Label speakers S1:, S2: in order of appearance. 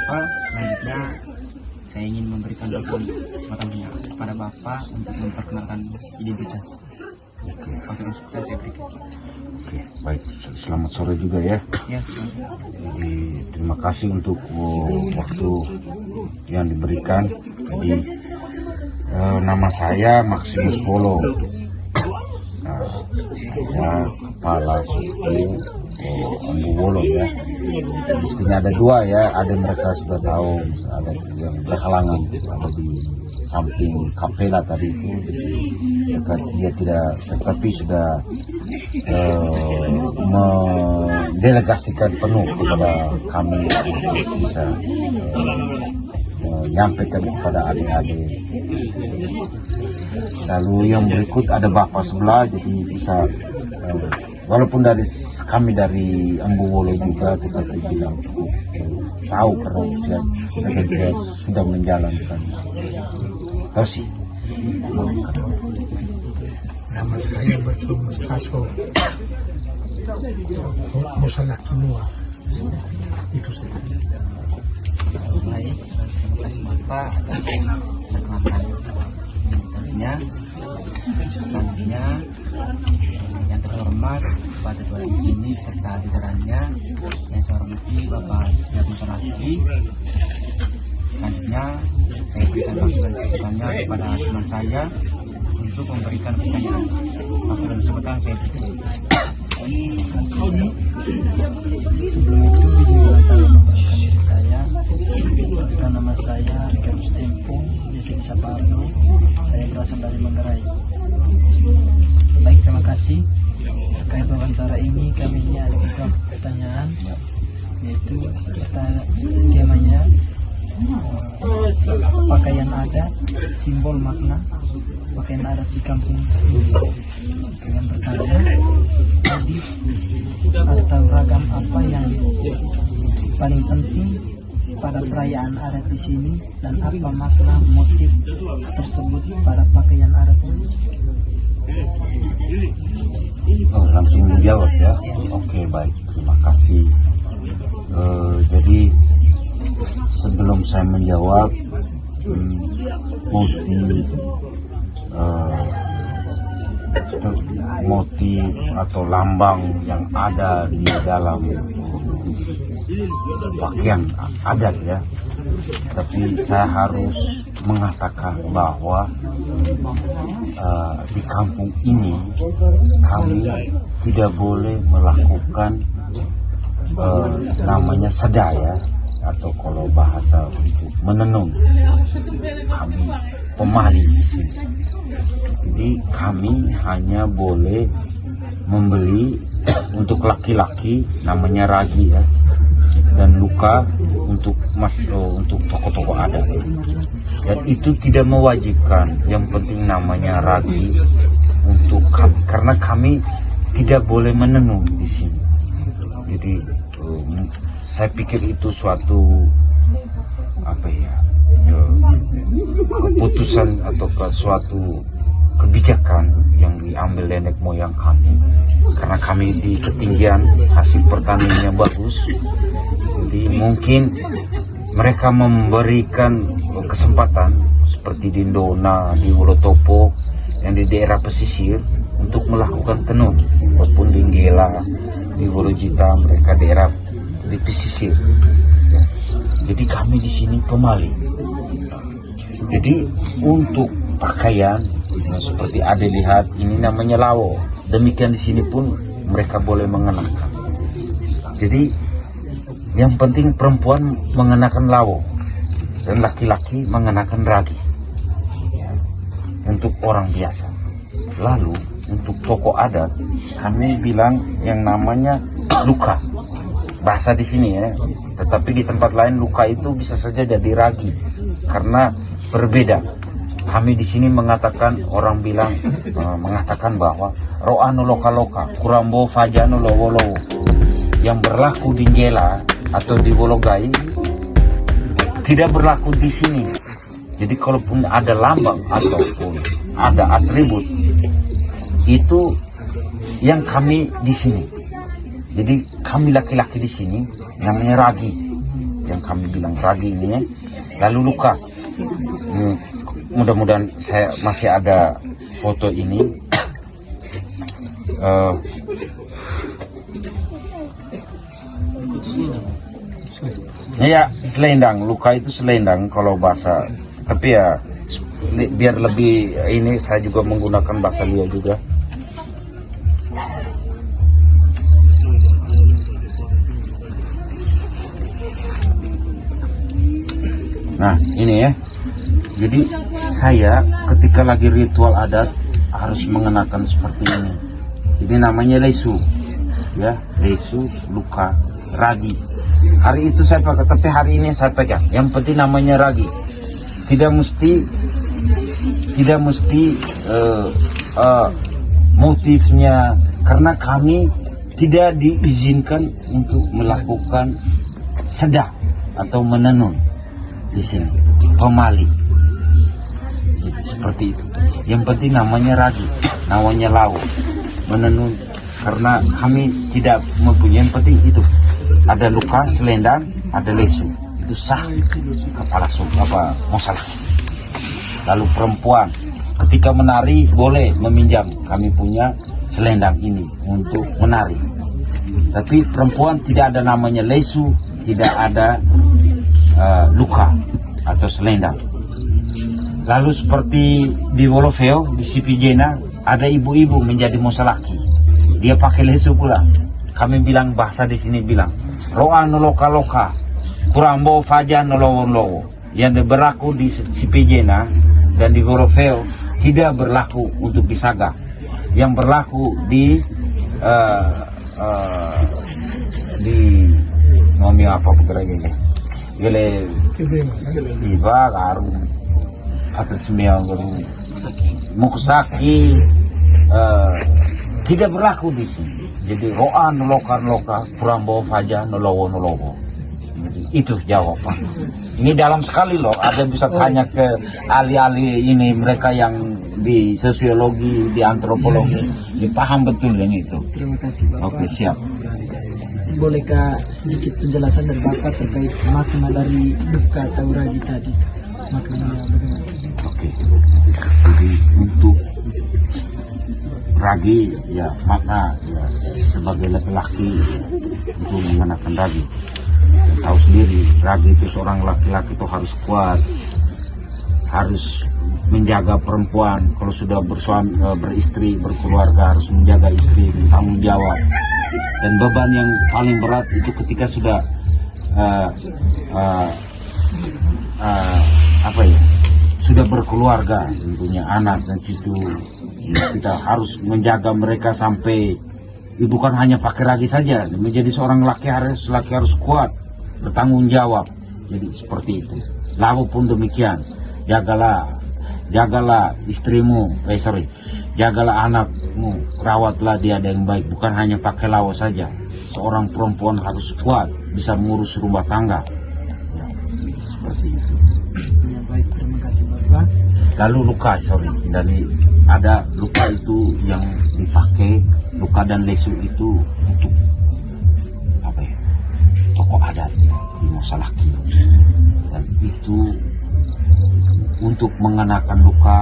S1: Bapak, selanjutnya saya ingin memberikan kesempatannya kepada Bapak untuk memperkenalkan identitas. Untuk saya berikan.
S2: Oke, baik. Selamat sore juga ya.
S1: Ya,
S2: Jadi terima kasih untuk waktu yang diberikan. Jadi nama saya Maximus Polo. Nah, saya kepala suku Ambu Wolo ya. Mestinya ada dua ya. Ada mereka sudah tahu, ada yang berhalangan, ada di samping kapela tadi itu. Dia tidak, tetapi sudah mendelegasikan penuh kepada kami untuk bisa menyampaikan kepada adik-adik. Lalu yang berikut ada bapak sebelah, jadi bisa walaupun kami dari Ambu Wolo juga, tetapi bilang tahu karena usia dia sudah menjalankan. Tosi.
S3: Nama saya Bertolus Kaso Musalah semua. Itu saja.
S1: baik. Terima kasih Bapak atas perkenalkan identitasnya. Selanjutnya yang terhormat kepada Tuan di sini serta jajarannya yang saya hormati Bapak Jarno Salaki. Selanjutnya saya berikan masukan-masukannya kepada teman saya untuk memberikan pertanyaan. Waktu dan kesempatan saya berikan.
S4: Sebelum itu izinkan saya memperkenalkan diri saya. Perkenalkan nama saya Ricardo Tempung, biasa disapa Arno. Saya berasal dari Manggarai. Baik, terima kasih. Terkait wawancara ini kami ada beberapa pertanyaan, yaitu temanya pakaian adat, simbol makna pakaian adat di kampung. Yang bertanya, hadis atau ragam apa yang paling penting pada perayaan adat di sini, dan apa makna motif tersebut pada pakaian adat ini?
S2: Langsung menjawab ya. Oke, baik, terima kasih. Jadi sebelum saya menjawab motif atau lambang yang ada di dalam pakaian adat ya, tapi saya harus mengatakan bahwa di kampung ini kami tidak boleh melakukan namanya sedaya, atau kalau bahasa untuk menenun, kami pemali di sini. Jadi kami hanya boleh membeli untuk laki-laki namanya ragi ya, dan luka untuk toko-toko adat. Dan itu tidak mewajibkan, yang penting namanya ragi untuk kami, karena kami tidak boleh menenun di sini. Jadi saya pikir itu suatu keputusan atau suatu kebijakan yang diambil nenek moyang kami, karena kami di ketinggian, hasil pertaniannya bagus. Jadi mungkin mereka memberikan kesempatan seperti di Ndona, di Wolotopo, yang di daerah pesisir untuk melakukan tenun, maupun di Nggela, di Wolojita, mereka daerah di pesisir. Jadi kami di sini pemali. Jadi untuk pakaian seperti ada lihat ini namanya lawo. Demikian di sini pun mereka boleh mengenakan. Jadi yang penting perempuan mengenakan lawo dan laki-laki mengenakan ragi ya, untuk orang biasa. Lalu untuk tokoh adat kami bilang yang namanya luka, bahasa di sini ya, tetapi di tempat lain luka itu bisa saja jadi ragi karena berbeda. Kami di sini mengatakan, orang bilang mengatakan bahwa ro'anu loka-loka kurambo fajano lowo-lowo, yang berlaku di Nggela atau di Wologai tidak berlaku di sini. Jadi kalaupun ada lambang ataupun ada atribut, itu yang kami di sini. Jadi kami laki-laki di sini namanya ragi. yang kami bilang ragi ini ya. Lalu luka. Mudah-mudahan saya masih ada foto ini. Ya, selendang. Luka itu selendang kalau bahasa. Tapi ya biar lebih ini saya juga menggunakan bahasa Lia juga. Nah, ini ya. Jadi saya ketika lagi ritual adat harus mengenakan seperti ini. Ini namanya lesu. Ya, lesu, luka, ragi. Hari itu saya pakai, tapi hari ini saya pegang. Yang penting namanya ragi. Tidak mesti motifnya, karena kami tidak diizinkan untuk melakukan sedak atau menenun di sini, pemali. Jadi, seperti itu. Yang penting namanya ragi, namanya lawu, menenun. Karena kami tidak mempunyai, yang penting itu ada luka, selendang, ada lesu, itu sah kepala mosalah. Lalu perempuan ketika menari boleh meminjam, kami punya selendang ini untuk menari. Tapi perempuan tidak ada namanya lesu, tidak ada luka atau selendang. Lalu seperti di Wolofeo, di Sipijena, ada ibu-ibu menjadi mosalaki. Dia pakai lesu pula. Kami bilang, bahasa di sini bilang, roa noloka loka, kurambo faja nolowon lowo. Yang berlaku di Sipijena dan di Wolofeo tidak berlaku untuk di Saga. Yang berlaku di nomi apa pekerjaan gele tiba karu atas miang muksaki tidak berlaku di sini. Jadi roa noloka kurang bawa faja nolowo. Jadi, itu jawaban. Ini dalam sekali loh. Ada bisa tanya ke ahli-ahli ini, mereka yang di sosiologi, di antropologi, dipaham betul yang itu.
S4: Terima kasih Bapak.
S2: Oke, siap.
S4: Bolehkah sedikit penjelasan dari Bapak terkait makna dari luka atau ragi tadi? Maknanya bagaimana?
S2: Oke. Jadi untuk ragi ya makna ya sebagai laki-laki itu mengenakan ragi. Tahu sendiri, ragi itu seorang laki-laki itu harus kuat, harus menjaga perempuan. Kalau sudah bersuami, beristri, berkeluarga, harus menjaga istri, bertanggung jawab. Dan beban yang paling berat itu ketika sudah sudah berkeluarga, punya anak dan cucu. Kita harus menjaga mereka sampai bukan hanya pakai ragi saja, menjadi seorang laki harus kuat, bertanggung jawab. Jadi seperti itu. Lalu pun demikian, jagalah istrimu, jagalah anakmu, rawatlah dia dengan baik, bukan hanya pakai lawa saja. Seorang perempuan harus kuat, bisa mengurus rumah tangga. Ya, seperti itu.
S4: Ya, baik, terima kasih Bapak.
S2: Lalu luka, dari ada luka itu yang dipakai, luka dan lesu itu untuk tokoh adat di Mosalaki, dan itu untuk mengenakan luka.